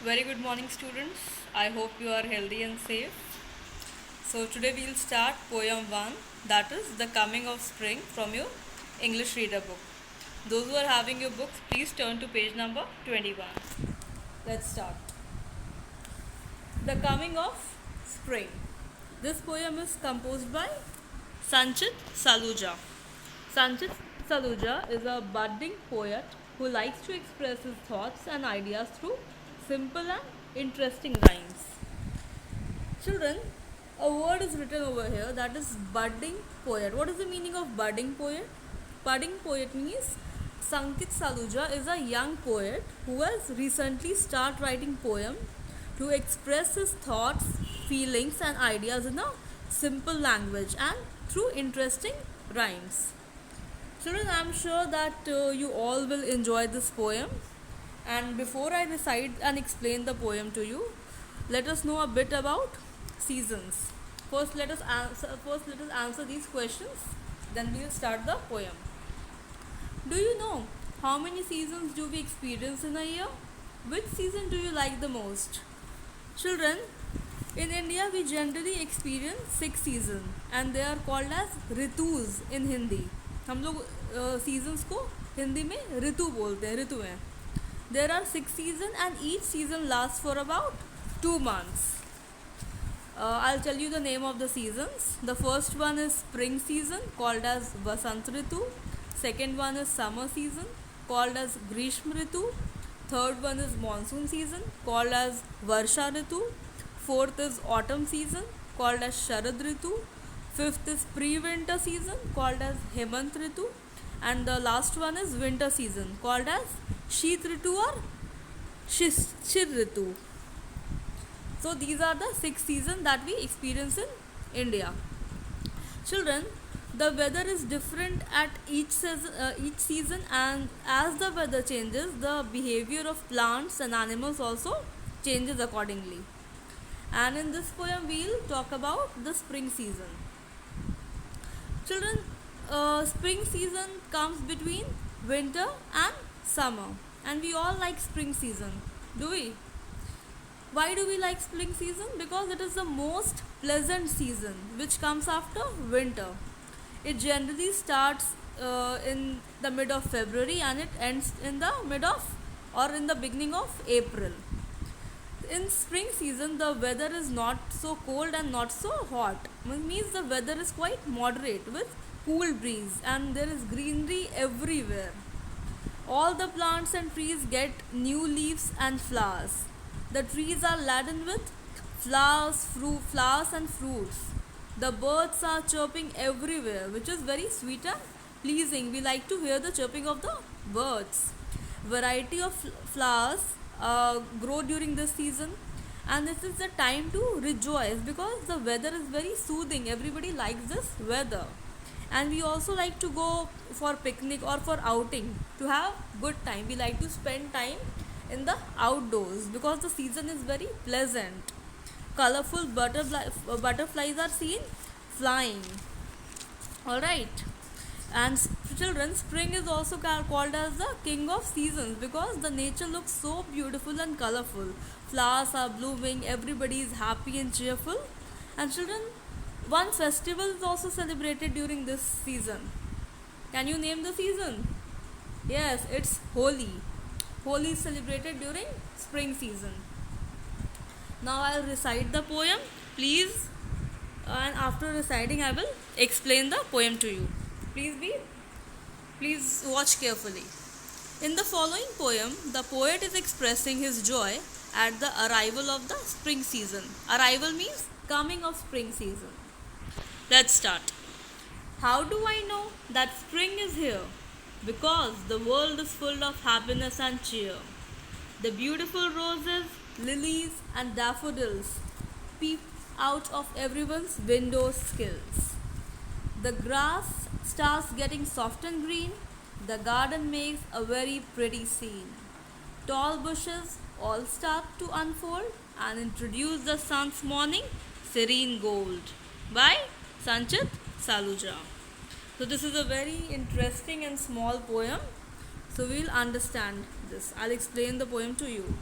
Very good morning, students. I hope you are healthy and safe. So, today we'll start poem 1, that is The Coming of Spring from your English reader book. Those who are having your books, please turn to page number 21. Let's start. The Coming of Spring. This poem is composed by Sanchit Saluja. Sanchit Saluja is a budding poet who likes to express his thoughts and ideas through simple and interesting rhymes. Children, a word is written over here that is budding poet. What is the meaning of budding poet? Budding poet means Sankit Saluja is a young poet who has recently started writing poem to express his thoughts, feelings and ideas in a simple language and through interesting rhymes. Children, I am sure that you all will enjoy this poem. And before I recite and explain the poem to you, let us know a bit about seasons. First let us answer these questions. Then we will start the poem. Do you know how many seasons do we experience in a year? Which season do you like the most? Children, in India we generally experience 6 seasons and they are called as ritus in Hindi. हम लोग seasons को हिंदी में ऋतु बोलते हैं, ऋतु हैं. There are 6 seasons and each season lasts for about 2 months. I'll tell you the name of the seasons. The first one is spring season called as Vasant Ritu. Second one is summer season called as Grishma Ritu. Third one is monsoon season called as Varsha Ritu. Fourth is autumn season called as Sharad Ritu. Fifth is pre-winter season called as Hemant Ritu. And the last one is winter season called as Sheet Ritu or Shir Ritu. So these are the 6 seasons that we experience in India. Children, the weather is different at each season, and as the weather changes, the behavior of plants and animals also changes accordingly. And in this poem, we'll talk about the spring season. Children, spring season comes between winter and summer, and we all like spring season, do we? Why do we like spring season? Because it is the most pleasant season which comes after winter. It generally starts in the mid of February and it ends in the mid of or in the beginning of April. In spring season, the weather is not so cold and not so hot. It means the weather is quite moderate with cool breeze and there is greenery everywhere. All the plants and trees get new leaves and flowers. The trees are laden with flowers and fruits. The birds are chirping everywhere, which is very sweet and pleasing. We like to hear the chirping of the birds. Variety of flowers grow during this season, and this is the time to rejoice because the weather is very soothing. Everybody likes this weather, and we also like to go for picnic or for outing to have good time. We like to spend time in the outdoors because the season is very pleasant. Colorful butterflies are seen flying. Alright. And children, spring is also called as the king of seasons because the nature looks so beautiful and colorful. Flowers are blooming, everybody is happy and cheerful. And children, one festival is also celebrated during this season. Can you name the season? Yes, it's Holi. Holi is celebrated during spring season. Now I'll recite the poem, please, and after reciting I will explain the poem to you. Please watch carefully. In the following poem, the poet is expressing his joy at the arrival of the spring season. Arrival means coming of spring season. Let's start. How do I know that spring is here? Because the world is full of happiness and cheer. The beautiful roses, lilies and daffodils peep out of everyone's window sills. The grass starts getting soft and green. The garden makes a very pretty scene. Tall bushes all start to unfold and introduce the sun's morning serene gold. By Sanchit Saluja. So this is a very interesting and small poem. So we will understand this. I'll explain the poem to you.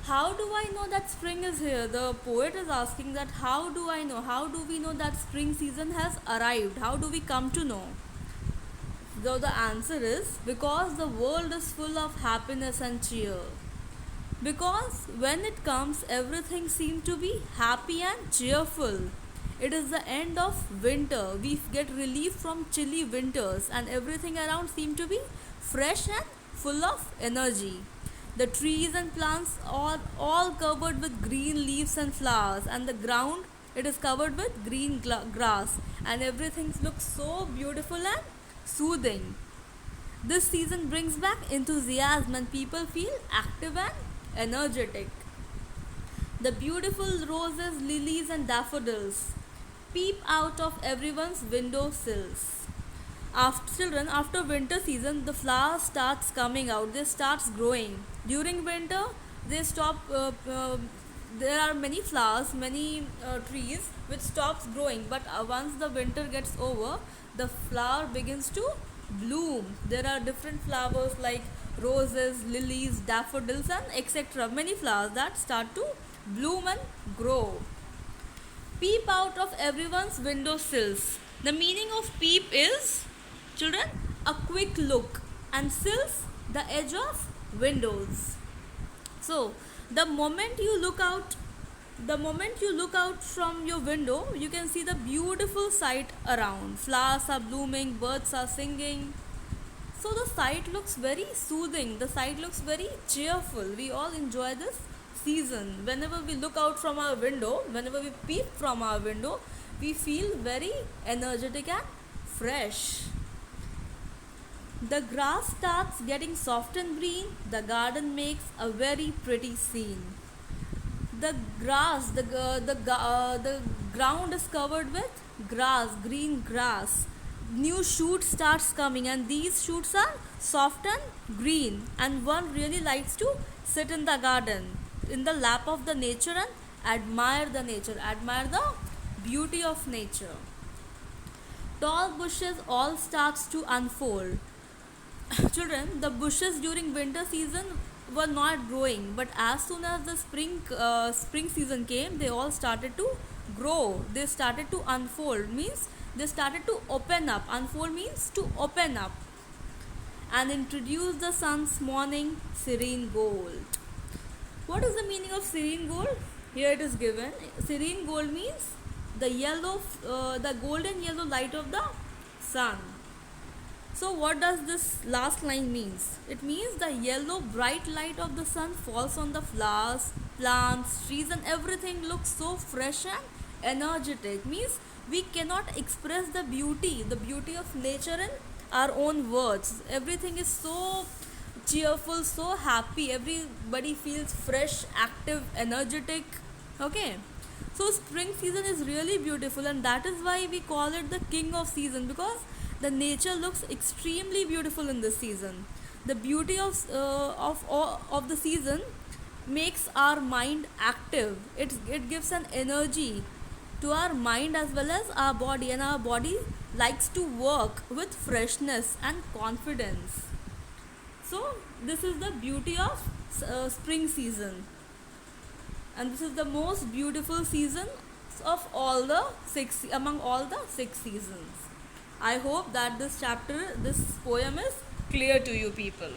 How do I know that spring is here? The poet is asking that how do I know? How do we know that spring season has arrived? How do we come to know? So the answer is because the world is full of happiness and cheer. Because when it comes, everything seems to be happy and cheerful. It is the end of winter. We get relief from chilly winters, and everything around seems to be fresh and full of energy. The trees and plants are all covered with green leaves and flowers, and the ground it is covered with green grass, and everything looks so beautiful and soothing. This season brings back enthusiasm and people feel active and energetic. The beautiful roses, lilies, and daffodils peep out of everyone's window sills. After winter season, the flower starts coming out. They starts growing. During winter, they stop. There are many flowers, many trees which stops growing. But once the winter gets over, the flower begins to bloom. There are different flowers like roses, lilies, daffodils, and etc. Many flowers that start to bloom and grow. Peep out of everyone's window sills. The meaning of peep is, children, a quick look, and sills, the edge of windows. So, the moment you look out, from your window, you can see the beautiful sight around. Flowers are blooming, birds are singing. So the sight looks very soothing. The sight looks very cheerful. We all enjoy this season. Whenever we look out from our window, whenever we peep from our window, we feel very energetic and fresh. The grass starts getting soft and green. The garden makes a very pretty scene. The grass, the ground is covered with grass, green grass. New shoots starts coming, and these shoots are soft and green, and one really likes to sit in the garden, in the lap of the nature, and admire the nature, admire the beauty of nature. Tall bushes all starts to unfold. Children, the bushes during winter season were not growing, but as soon as the spring season came, they all started to grow. They started to unfold, means they started to open up. Unfold means to open up, and introduce the sun's morning serene gold. What is the meaning of serene gold? Here it is given. Serene gold means the golden yellow light of the sun. So what does this last line means? It means the yellow bright light of the sun falls on the flowers, plants, trees, and everything looks so fresh and energetic. Means we cannot express the beauty of nature in our own words. Everything is so cheerful, so happy. Everybody feels fresh, active, energetic. Okay. So spring season is really beautiful, and that is why we call it the king of season, because the nature looks extremely beautiful in this season. The beauty of the season makes our mind active. It gives an energy to our mind as well as our body, and our body likes to work with freshness and confidence. So this is the beauty of spring season, and this is the most beautiful season of all the among all the 6 seasons. I hope that this poem is clear to you people.